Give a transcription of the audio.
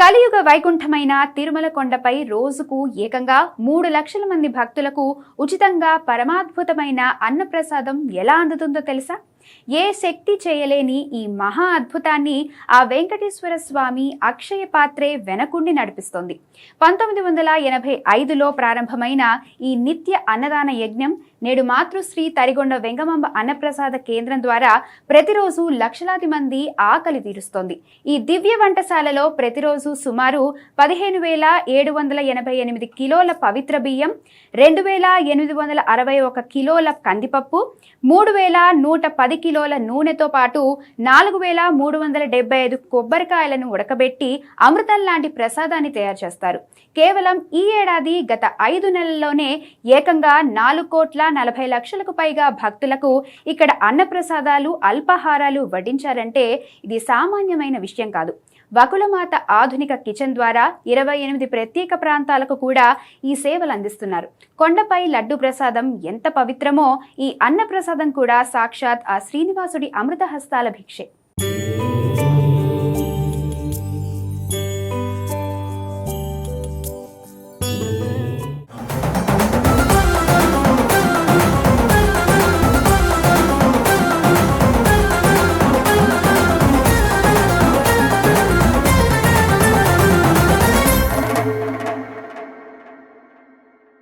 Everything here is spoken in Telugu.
కలియుగ వైకుంఠమైన తిరుమల కొండపై రోజుకు ఏకంగా 3 లక్షల మంది భక్తులకు ఉచితంగా పరమాద్భుతమైన అన్నప్రసాదం ఎలా అందుతుందో తెలుసా? ఏ శక్తి చేయలేని ఈ మహా అద్భుతాన్ని ఆ వెంకటేశ్వర స్వామి అక్షయ పాత్రే వెనకుండి నడిపిస్తోంది. 1985లో ప్రారంభమైన ఈ నిత్య అన్నదాన యజ్ఞం నేడు మాతృశ్రీ తరిగొండ వెంగమాంబ అన్నప్రసాద కేంద్రం ద్వారా ప్రతిరోజు లక్షలాది మంది ఆకలి తీరుస్తోంది. ఈ దివ్య వంటశాలలో ప్రతిరోజు సుమారు 15,788 కిలోల పవిత్ర బియ్యం, 2,861 కిలోల కందిపప్పు, 3,110 కిలోల నూనెతో పాటు 4,375 కొబ్బరికాయలను ఉడకబెట్టి అమృతం లాంటి ప్రసాదాన్ని తయారు చేస్తారు. కేవలం ఈ ఏడాది గత 5 నెలల్లోనే ఏకంగా 4,40,00,000కు పైగా భక్తులకు ఇక్కడ అన్నప్రసాదాలు, అల్పాహారాలు వడ్డించారంటే ఇది సామాన్యమైన విషయం కాదు. వకులమాత ఆధునిక కిచెన్ ద్వారా 28 ప్రత్యేక ప్రాంతాలకు కూడా ఈ సేవలు అందిస్తున్నారు. కొండపై లడ్డు ప్రసాదం ఎంత పవిత్రమో ఈ అన్న ప్రసాదం కూడా సాక్షాత్ ఆ శ్రీనివాసుడి అమృతహస్తాల భిక్షే.